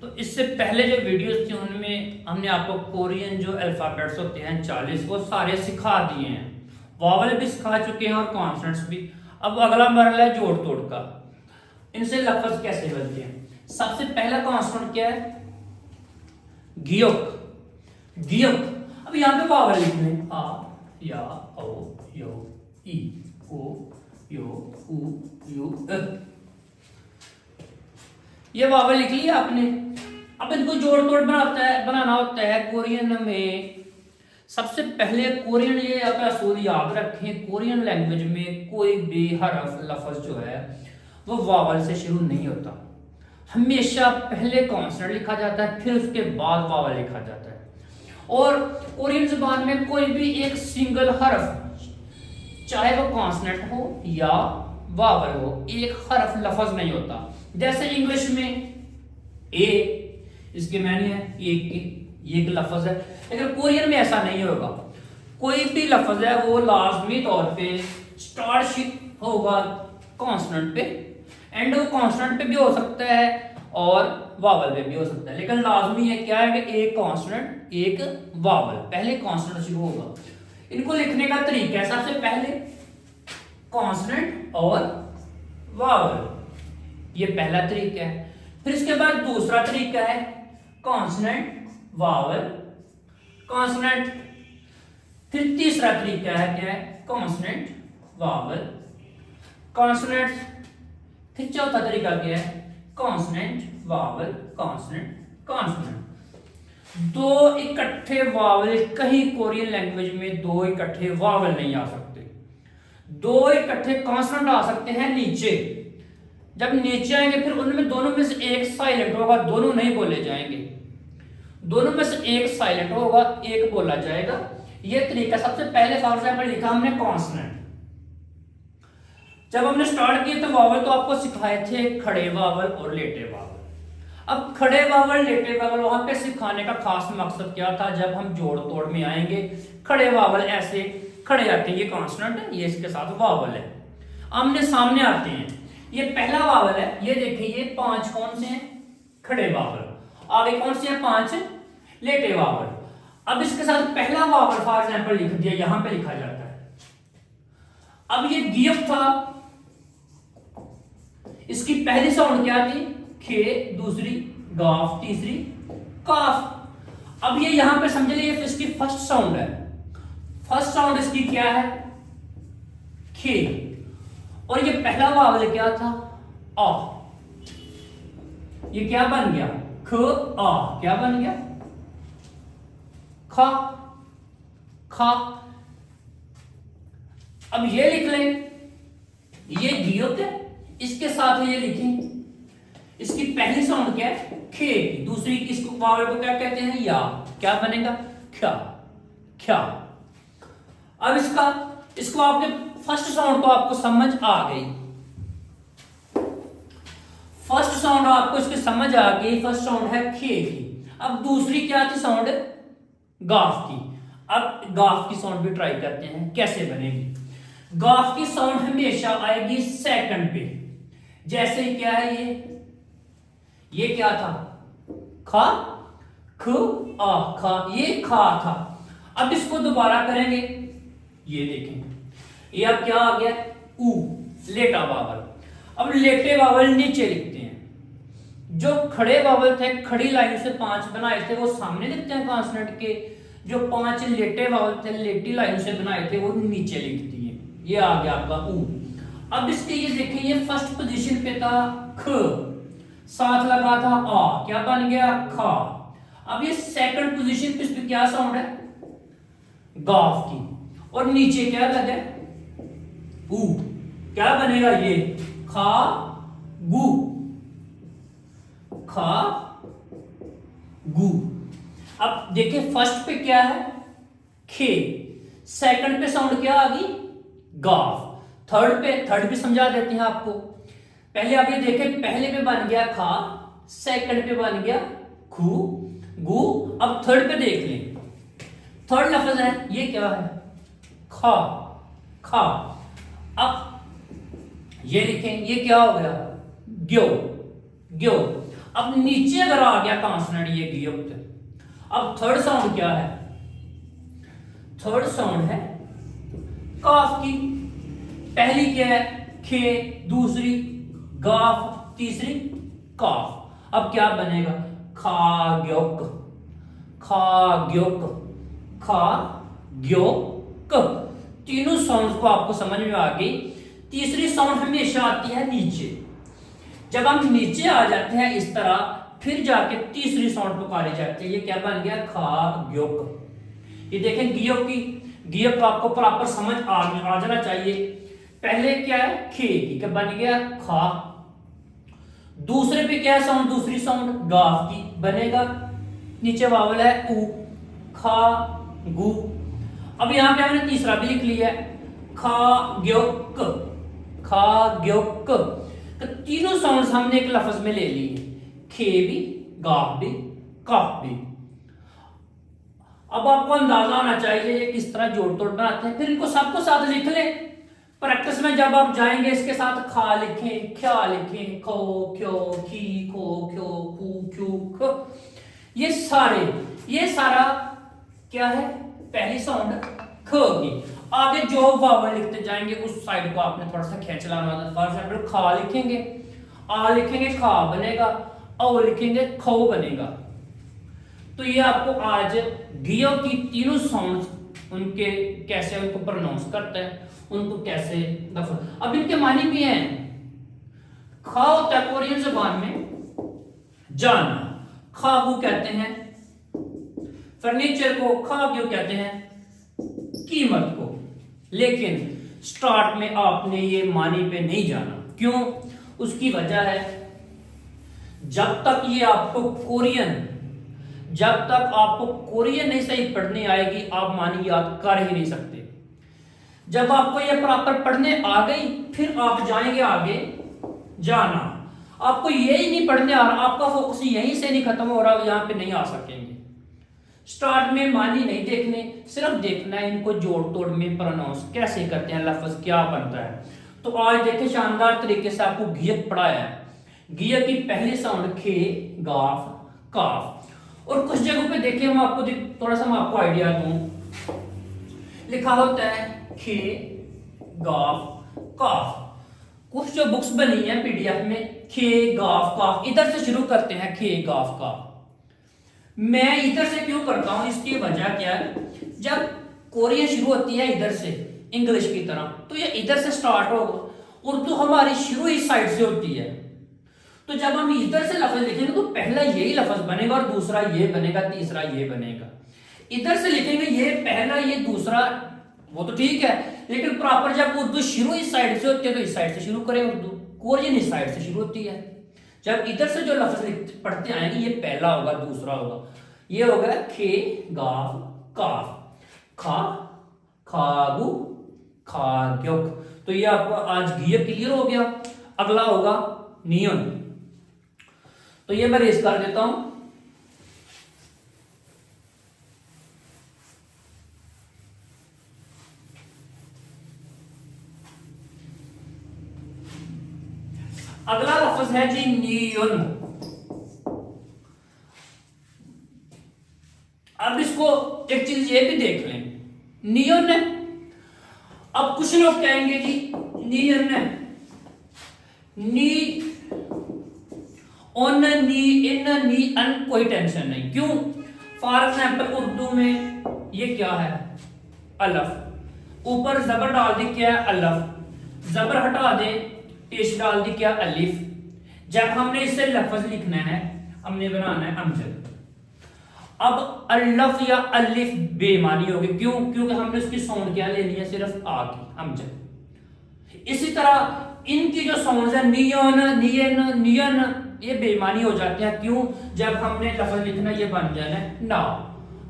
तो इससे पहले जो वीडियोस थी उनमें हमने आपको कोरियन जो अल्फाबेट्स होते हैं 40 वो सारे सिखा दिए हैं, वॉवल भी सिखा चुके हैं और कॉन्सोनेंट्स भी। अब अगला मरहला है जोड़ तोड़ का। इनसे लफ्ज कैसे बनते हैं। सबसे पहला कॉन्सोनेंट क्या है, गियोक। गियोक। अब यहां पे वॉवल लिखने आ या ओ यो ई ओ यो उ यू अ, ये वॉवल लिख लिया आपने। अब इनको जोड़ तोड़ बनाना होता है कोरियन में। सबसे पहले कोरियन, ये आप असूल याद रखें, कोरियन लैंग्वेज में कोई भी हरफ लफ्ज जो है वो वॉवल से शुरू नहीं होता। हमेशा पहले कॉन्सोनेंट लिखा जाता है, फिर उसके बाद वॉवल लिखा जाता है। और कोरियन जुबान में कोई भी एक सिंगल हरफ, चाहे वो कॉन्सोनेंट हो या वॉवल हो, एक हरफ लफ्ज नहीं होता। जैसे इंग्लिश में ए, इसके मायने है एक लफ्ज है, लेकिन कोरियन में ऐसा नहीं होगा। कोई भी लफ्ज है वो लाजमी तौर पे स्टार्ट होगा कॉन्सोनेंट पे, एंड वो कॉन्सोनेंट पे भी हो सकता है और वॉवल पे भी हो सकता है, लेकिन लाजमी है क्या है कि एक कॉन्सोनेंट एक वॉवल, पहले कॉन्सोनेंट शुरू होगा। इनको लिखने का तरीका है, सबसे पहले कॉन्सोनेंट और वॉवल, ये पहला तरीका है। फिर इसके बाद दूसरा तरीका है कॉन्सोनेंट वॉवल कॉन्सोनेंट। फिर तीसरा तरीका है क्या है, कॉन्सोनेंट वॉवल कॉन्सोनेंट। फिर चौथा तरीका क्या है, कॉन्सोनेंट वॉवल कॉन्सोनेंट कॉन्सोनेंट। दो इकट्ठे वॉवल, कहीं कोरियन लैंग्वेज में दो इकट्ठे वॉवल नहीं आ सकते। दो इकट्ठे कॉन्सोनेंट आ सकते हैं नीचे। जब नीचे आएंगे फिर उनमें दोनों में से एक साइलेंट होगा, दोनों नहीं बोले जाएंगे। दोनों में से एक साइलेंट होगा, एक बोला जाएगा। ये तरीका सबसे पहले फॉर एग्जांपल लिखा हमने कॉन्सोनेंट। जब हमने स्टार्ट किया तो वॉवल तो आपको सिखाए थे खड़े वॉवल और लेटे वॉवल। अब खड़े वॉवल लेटे वॉवल वहां पे सिखाने का खास मकसद क्या था, जब हम जोड़ तोड़ में आएंगे खड़े वॉवल ऐसे खड़े आते हैं, ये कॉन्सोनेंट है, ये इसके साथ वॉवल है, आमने सामने आते हैं। ये पहला वॉवल है, ये देखिए ये 5 कौन से हैं, खड़े वॉवल। आगे कौन से हैं, 5 लेटे वॉवल। अब इसके साथ पहला वॉवल फॉर एग्जांपल लिख दिया, यहां पे लिखा जाता है। अब ये गियफ था, इसकी पहली साउंड क्या थी, खे, दूसरी गाफ, तीसरी काफ। अब ये यहां पे समझ लीजिए इसकी फर्स्ट साउंड है। फर्स्ट साउंड इसकी क्या है, खे। और ये पहला वॉवल क्या था, आ। ये क्या बन गया, ख आ, क्या बन गया, खा खा। अब ये लिख लें, ये गियोत है, इसके साथ ये लिखें, इसकी पहली साउंड क्या है, खे, दूसरी इसको वॉवल को क्या कहते हैं, या, क्या बनेगा, ख्या ख्या। अब इसको आपके फर्स्ट साउंड तो आपको समझ आ गई, फर्स्ट साउंड आपको इसकी समझ आ गई, फर्स्ट साउंड है खे की। अब दूसरी क्या थी साउंड, गाफ की। अब गाफ की साउंड भी ट्राई करते हैं कैसे बनेगी। गाफ की साउंड हमेशा आएगी सेकंड पे। जैसे क्या है ये क्या था, खा, ख आ, खा, ये खा था। अब इसको दोबारा करेंगे, ये देखें, ये अब क्या आ गया, ऊ, लेटा वॉवल। अब लेटे वॉवल नीचे लिखते हैं। जो खड़े वॉवल थे, खड़ी लाइन से 5 बनाए थे, वो सामने लिखते हैं कॉन्सोनेंट के। जो 5 लेटे वॉवल थे, लेटी लाइन से बनाए थे, वो नीचे लिख दिए। ये आ गया आपका ऊ। अब इसके ये देखिए, ये फर्स्ट पोजीशन पे था ख, साथ लगा था आ, क्या बन गया, खा। अब ये सेकंड पोजीशन पे, इस पे क्या साउंड है, गाफ की। और नीचे क्या लगा, ऊ, क्या बनेगा, ये खा गु, खा गु। अब देखिए फर्स्ट पे क्या है, खे, सेकंड पे साउंड क्या आ गई, गाफ। थर्ड पे समझा देते हैं आपको। पहले आप ये देखें, पहले पे बन गया खा, सेकंड पे बन गया खू गु। अब थर्ड पे देख लें, थर्ड लफ्ज है, ये क्या है, खा खा। अब ये लिखें, ये क्या हो गया, ग्यो ग्यो। अब नीचे अगर आ गया कॉन्सोनेंट ये गियुक्त, अब थर्ड साउंड क्या है? थर्ड साउंड है काफ की। पहली क्या है? खे, दूसरी गाफ, तीसरी काफ। अब क्या बनेगा? खा ग्योक, खा ग्योक, खा ग्योक। तीनों साउंड को आपको समझ में आ गई। तीसरी साउंड हमेशा आती है नीचे। जब हम नीचे आ जाते हैं इस तरह, फिर जाके तीसरी साउंड पुकारे जाते हैं। ये क्या बन गया? खा ग्योक। ये देखें गियोक की, गियोक आपको प्रॉपर समझ आ जाना चाहिए। पहले क्या है? खे की, क्या बन गया? खा। दूसरे पे क्या है साउंड? दूसरी साउंड गाफ की बनेगा, नीचे वावल है ऊ, खा गु। अब यहां पे हमने तीसरा भी लिख लिया है, खा ग्योक, खा ग्योक। तो तीनों साउंड्स हमने एक लफ्ज में ले लिए, खे भी, गाफ भी, काफ भी। अब आपको अंदाजा होना चाहिए ये किस तरह जोड़ तोड़ बनाते हैं। फिर इनको सबको साथ लिख ले। प्रैक्टिस में जब आप जाएंगे इसके साथ खा लिखें, क्या लिखें, खो, क्यो, खी, खो, क्यो, खू, क्यू, खो। ये सारा क्या है? पहली साउंड ख की। आगे जो वावल लिखते जाएंगे उस साइड को आपने थोड़ा सा खींच लाना होता है। फॉर एग्जाम्पल खा लिखेंगे, आ लिखेंगे खा बनेगा, औ लिखेंगे खो बनेगा। तो ये आपको आज गियो की तीनों साउंड्स उनके कैसे उनको प्रोनाउंस करते हैं, उनको कैसे लफ्ज। अब इनके मानी भी हैं। खा होता है कोरियन जुबान में जाना, खागू कहते हैं। फर्नीचर को खाग्यू कहते हैं, कीमत को। लेकिन स्टार्ट में आपने ये मानी पे नहीं जाना। क्यों? उसकी वजह है जब तक आपको कोरियन नहीं सही पढ़ने आएगी, आप मानी याद कर ही नहीं सकते। जब आपको ये प्रॉपर पढ़ने आ गई, फिर आप जाएंगे आगे जाना। आपको ये ही नहीं पढ़ने आ रहा, आपका फोकस यहीं से नहीं खत्म हो रहा, यहां पे नहीं आ सकेंगे। स्टार्ट में मानी नहीं देखने, सिर्फ देखना है इनको जोड़ तोड़ में प्रोनाउंस कैसे करते हैं, लफ्ज क्या बनता है। तो आज देखें शानदार तरीके से आपको गियक पढ़ाया है। गियक की पहली साउंड खे, गाफ, काफ। और कुछ जगहों पे देखें, हम आपको थोड़ा सा मैं आपको आइडिया दूं। लिखा होता है खे, गाफ, काफ। कुछ जो बुक्स बनी है पीडीएफ में, खे, गाफ, काफ इधर से शुरू करते हैं, खे, गाफ, काफ। मैं इधर से क्यों करता हूं? इसकी वजह क्या है? जब कोरियन शुरू होती है इधर से, इंग्लिश की तरह, तो ये इधर से स्टार्ट होगा। उर्दू हमारी शुरू इस साइड से होती है। तो जब हम इधर से लफ्ज लिखेंगे तो पहला यही लफ्ज बनेगा और दूसरा ये बनेगा, तीसरा ये बनेगा। इधर से लिखेंगे ये पहला, ये दूसरा, वो तो ठीक है। लेकिन प्रॉपर जब उर्दू शुरू इस साइड से होती है तो इस साइड से शुरू करें उर्दू। कोरियन इस साइड से शुरू होती है। जब इधर से जो लफ्ज पढ़ते आएंगे, ये पहला होगा, दूसरा होगा। ये होगा खे, गाफ, काफ, खा, खागु, खाग्योक। तो ये आपको आज गियर क्लियर हो गया। अगला होगा नियन। तो ये मैं रेस कर देता हूं। अगला लफ्ज है जी नियन। अब इसको एक चीज ये भी देख लें, नियन है। अब कुछ लोग कहेंगे जी नियन है, नी ओन, नी इन, नी अन, कोई टेंशन नहीं। क्यों? फॉर एग्जाम्पल उर्दू में ये क्या है? अलफ। ऊपर जबर डाल दी, क्या है? अलफ। जबर हटा दे, पेश डाल दी, क्या? अलिफ। जब हमने इससे लफ्ज लिखना है, हमने बनाना है अमजद। अब अल्लफ या अलिफ बेमानी होगी। क्यों? क्योंकि हमने उसकी साउंड क्या लेनी है? सिर्फ आ की, अमजद। इसी तरह इनकी जो साउंड है नियन, नियन, नियन, ये बेमानी हो जाते हैं। क्यों? जब हमने लफ्ज लिखना ये बन जाना है ना।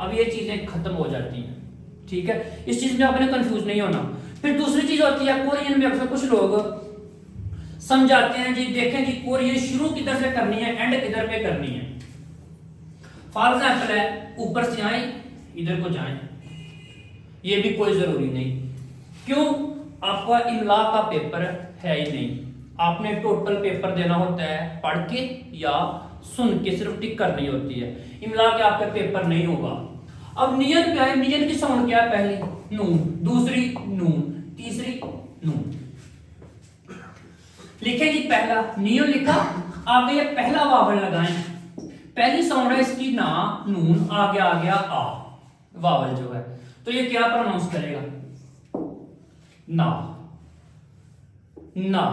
अब ये चीजें खत्म हो जाती हैं। ठीक है, इस चीज में आपने कंफ्यूज नहीं होना। फिर दूसरी चीज होती है कोरियन में अक्सर कुछ लोग समझाते हैं जी, देखें जी कोरियन शुरू किधर से करनी है, एंड किधर पे करनी है। फॉर एग्जाम्पल है ऊपर से आए इधर को जाएं, ये भी कोई जरूरी नहीं। क्यों? आपका इमला का पेपर है ही नहीं। आपने टोटल पेपर देना होता है पढ़ के या सुन के सिर्फ टिक करनी होती है, इमला के आपका पेपर नहीं होगा। अब नियन क्या है, नियन की साउंड क्या है, पहली नून, दूसरी नून, तीसरी नून। लिखे जी पहला नियन लिखा, आगे ये पहला वावल लगाएं, पहली साउंड है इसकी ना, नून, आगे आ गया आ वावल जो है, तो ये क्या प्रोनाउंस करेगा, ना, ना।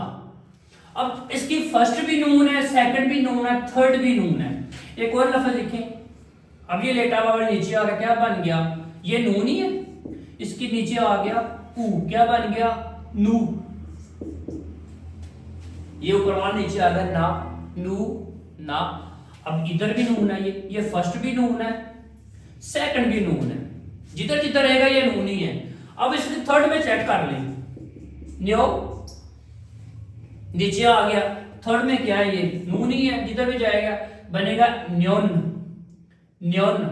अब इसकी फर्स्ट भी नून है, सेकंड भी नून है, थर्ड भी नून है। एक और लफ्ज लिखें, अब ये लेटा वावल नीचे आ गया, क्या बन गया, ये नून ही है, इसके नीचे आ गया ऊ, क्या बन गया, नू। ये ऊपर वाला नीचे आ गया ना, नू, ना। अब इधर भी नून है, ये फर्स्ट भी नून है, सेकंड भी नून है, जिधर जिधर रहेगा ये नून ही है। अब इसके थर्ड में चेक कर लें, न्यो नीचे आ गया, थर्ड में क्या है, ये नून ही है, जिधर भी जाएगा बनेगा न्योन, न्योन।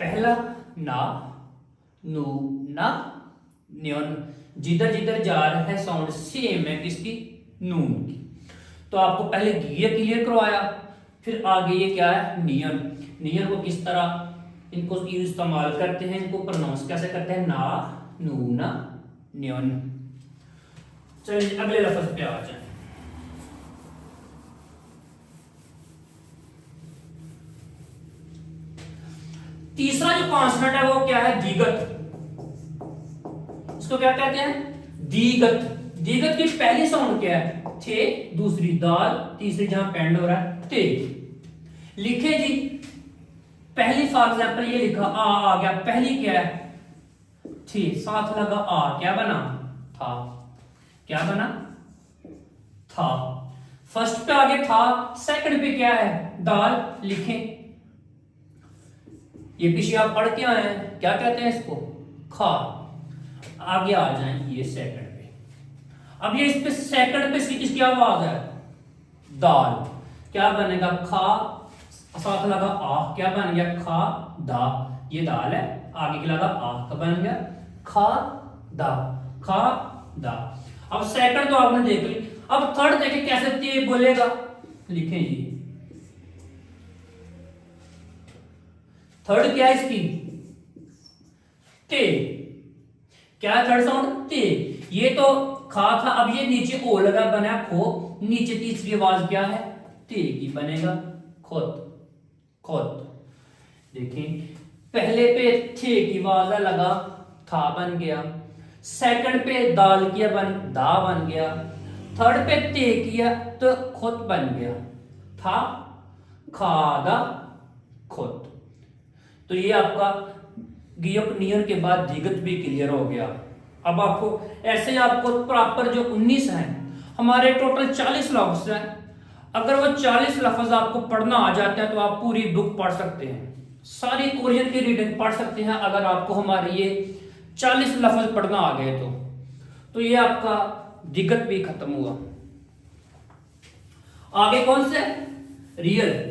पहला ना, नू, ना, न्योन, जिधर जिधर जा रहा है साउंड सेम है किसकी, नून की। तो आपको पहले ये क्लियर करवाया, फिर आगे ये क्या है, नियन। नियन को किस तरह इनको इस्तेमाल करते हैं, इनको प्रोनाउंस कैसे करते हैं, ना, नू, ना, न्योन। चलिए अगले लफ्ज पे आ जाए। तीसरा जो कॉन्सोनेंट है वो क्या है, दीगत। इसको क्या कहते हैं, दीगत। दीगत की पहली साउंड क्या है, थे, दूसरी दाल, तीसरी जहां पेंड हो रहा है ते। लिखे जी पहली फॉर एग्जांपल ये लिखा आ गया, पहली क्या है, थी, साथ लगा आ, क्या बना, था, क्या बना, था। फर्स्ट पे आगे था, सेकंड पे क्या है, दाल। लिखें ये पीछे आप पढ़ के आए हैं, क्या कहते हैं इसको, खा। आगे आ जाए ये सेकंड पे, अब ये इस पे सेकंड पे किसकी आवाज है, दाल, क्या बनेगा, खा, साथ लगा आ, क्या बन गया, खा दा, ये दाल है, आगे की लगा आ, क्या बन गया, खा दा, खा दा। अब सेकंड तो आपने देख ली, अब थर्ड देखें कैसे ते बोलेगा। लिखें जी थर्ड क्या है इसकी, ते, क्या है थर्ड साउंड, ते। ये तो खा था, अब ये नीचे ओ लगा बना खो, नीचे तीसरी आवाज क्या है, ते की बनेगा, खोत, खोत। देखें पहले पे थे की आवाज लगा, था बन गया, सेकंड पे दाल किया बन, दा बन गया, थर्ड पे ते किया तो खुद बन गया, था, खादा, खुद। तो ये आपका गियक नियर के बाद दिगत भी क्लियर हो गया। अब आपको ऐसे आपको प्रॉपर जो 19 हैं, हमारे टोटल 40 लफ्ज हैं, अगर वो 40 लफ्ज आपको पढ़ना आ जाते हैं तो आप पूरी बुक पढ़ सकते हैं, सारी कोरियन की रीडिंग पढ़ सकते हैं। अगर आपको हमारे ये 40 लफ्ज पढ़ना आ गए तो ये आपका दिक्कत भी खत्म हुआ। आगे कौन से, रियल।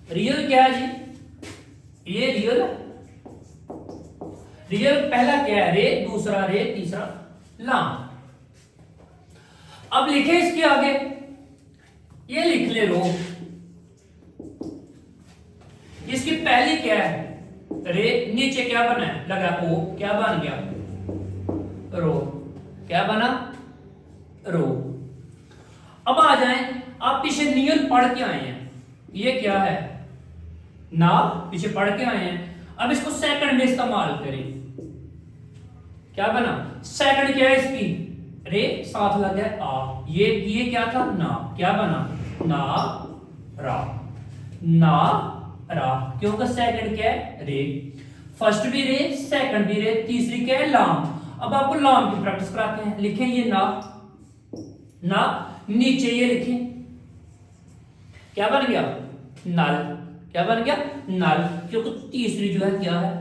रियल क्या है जी, ये रियल है। रियल पहला क्या है, रे, दूसरा रे, तीसरा लाम। अब लिखे इसके आगे, ये लिख ले रो। इसकी पहली क्या है, रे, नीचे क्या बना है, लगा ओ, क्या बन गया, रो, क्या बना, रो। अब आ जाएं, आप पीछे नियन पढ़ के आए हैं, ये क्या है, ना, पीछे पढ़ के आए हैं। अब इसको सेकंड में इस्तेमाल करें, क्या बना, सेकंड क्या है इसकी, रे, साथ लग गया आ, ये क्या था, ना, क्या बना, ना, रा, ना, रा, क्योंकि सेकंड क्या है, रे, फर्स्ट भी रे, सेकंड भी रे, तीसरी क्या है, लाम। अब आपको लाम की प्रैक्टिस कराते हैं। लिखें ये ना, ना, नीचे ये लिखें, क्या बन गया, नल, क्या बन गया, नल, क्योंकि तीसरी जो है क्या है,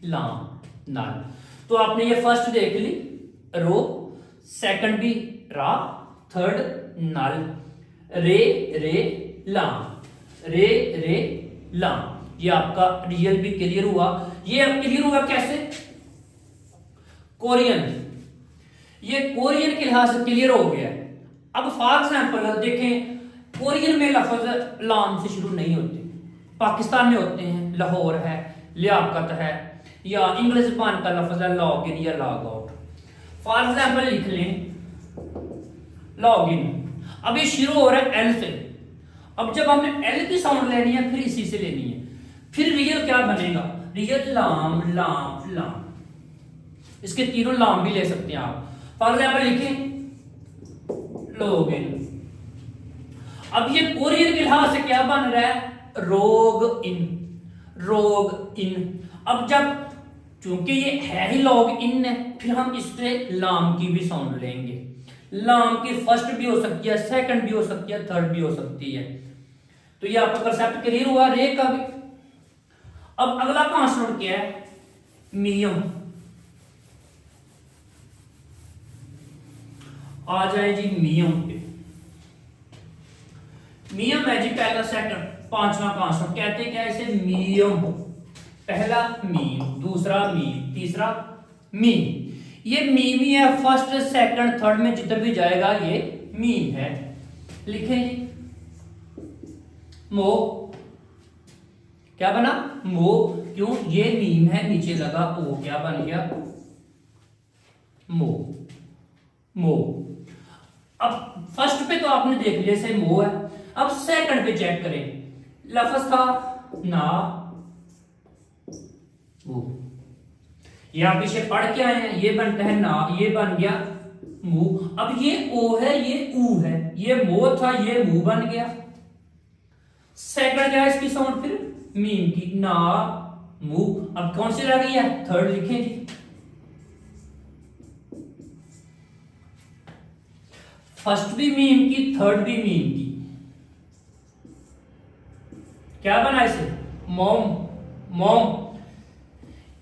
लाम, नल। तो आपने ये फर्स्ट देख ली, रो, सेकंड भी रा, थर्ड नल, रे, रे, लाम, रे, रे, लाम। ये आपका रियल भी क्लियर हुआ। ये अब क्लियर हुआ कैसे, कोरियन, ये कोरियन के लिहाज से क्लियर हो गया। अब फॉर एग्जाम्पल देखें, कोरियन में लफ्ज लाम से शुरू नहीं होते, पाकिस्तान में होते हैं, लाहौर है, लियाकत है, या इंग्लिश जबान का लफ्ज है लॉग इन या लॉग आउट। फॉर एग्जाम्पल लिख लें लॉग इन, अब ये शुरू हो रहा है एल से। अब जब हमने एल की साउंड लेनी है फिर इसी से लेनी है, फिर रियल क्या बनेगा, रियल लाम लाम लाम। इसके तीनों लाम भी ले सकते हैं आप। फॉर एग्जाम्पल लिखें लॉग इन। अब ये कोरियन के लिहाज से क्या बन रहा है, रोग इन, रोग इन। अब जब चूंकि ये है ही लॉग इन है, फिर हम इस पे लाम की भी साउंड लेंगे। लाम की फर्स्ट भी हो सकती है, सेकंड भी हो सकती है, थर्ड भी हो सकती है। तो ये आपका कंसेप्ट क्लियर हुआ रे का भी। अब अगला कॉन्सोनेंट क्या है, मियम। आ जाए जी मियम पे। मियम है जी पहला, सेकंड, पांचवा कॉन्सोनेंट। कहते क्या है इसे, मियम। पहला मीम, दूसरा मीम, तीसरा मीम। ये मीम ही है, फर्स्ट सेकंड थर्ड में जिधर भी जाएगा ये मीम है। लिखें जी मो, क्या बना, मो। क्यों, ये मीम है, नीचे लगा ओ, क्या बन गया, मो, मो। अब फर्स्ट पे तो आपने देख लिया से मो है। अब सेकंड पे चेक करें, लफ्ज था ना वो, ये आप इसे पढ़ के आए हैं, ये बनता है ना, ये बन गया मुंह। अब ये ओ है, ये ऊ है, ये मो था, ये मुंह बन गया। सेकंड क्या है इसकी साउंड, फिर मीम की, ना मुंह। अब कौन सी रह गई है, थर्ड। लिखें जी फर्स्ट भी मीम की, थर्ड भी मीम की, क्या बना इसे, मोम, मोम।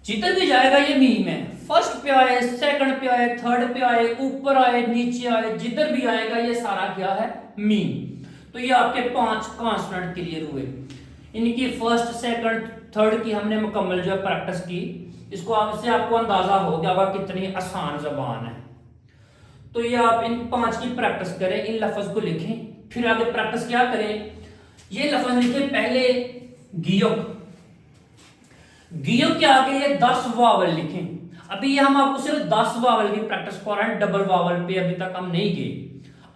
जिधर भी जाएगा ये मीम है, फर्स्ट पे आए, सेकंड पे आए, थर्ड पे आए, ऊपर आए, नीचे आए, जिधर भी आएगा ये सारा क्या है, मीम। तो ये आपके 5 कॉन्सोनेंट क्लियर हुए। इनकी फर्स्ट सेकंड थर्ड की हमने मुकम्मल जो है प्रैक्टिस की। इसको आपसे आपको अंदाजा हो गया होगा कितनी आसान जबान है। तो ये आप इन 5 की प्रैक्टिस करें, इन लफ्ज को लिखें, फिर आगे प्रैक्टिस क्या करें, ये लफ्ज लिखें पहले गियोक, गियोक के आगे ये 10 वावल लिखें। अभी ये हम आपको सिर्फ 10 वावल की प्रैक्टिस कर रहे हैं, डबल वावल पे अभी तक हम नहीं गए।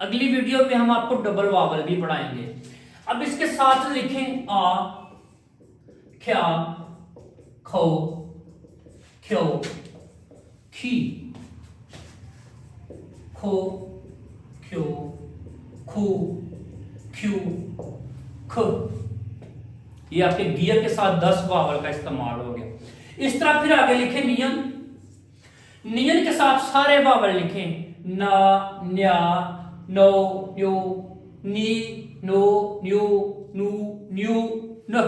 अगली वीडियो पे हम आपको डबल वावल भी पढ़ाएंगे। अब इसके साथ लिखें आ, क्या, खो, क्यों, खी, खो, क्यों, खू, क्यू, ख। ये आपके गियर के साथ 10 वावल का इस्तेमाल हो गया। इस तरह फिर आगे लिखें नियन, नियन के साथ सारे वावल लिखें, ना, न्या, नो, न्यो, नी, नो, न्यू, नू, न्यू, न।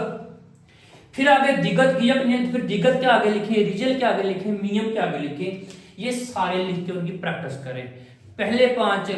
फिर आगे दिगत गियक, फिर दिगत के आगे लिखें, रिजल के आगे लिखें, मियम के आगे लिखें। ये सारे लिख के उनकी प्रैक्टिस करें। पहले 5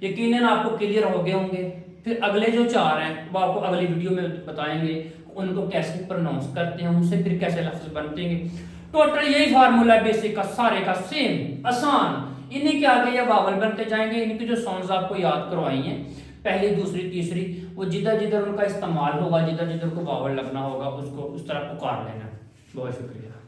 यकीनन आपको क्लियर हो गए होंगे। फिर अगले जो 4 हैं वो आपको अगली वीडियो में बताएंगे, उनको कैसे प्रोनाउंस करते हैं, उनसे फिर कैसे लफ्ज बनते हैं। टोटल यही फार्मूला है बेसिक का, सारे का सेम, आसान। इन्हीं के आगे ये वावल बनते जाएंगे। इनकी जो साउंड्स आपको याद करवाई हैं, पहली, दूसरी, तीसरी, वो जिधर जिधर उनका इस्तेमाल होगा, जिधर जिधर को वावल लगना होगा, उसको उस तरह पुकार लेना। बहुत शुक्रिया।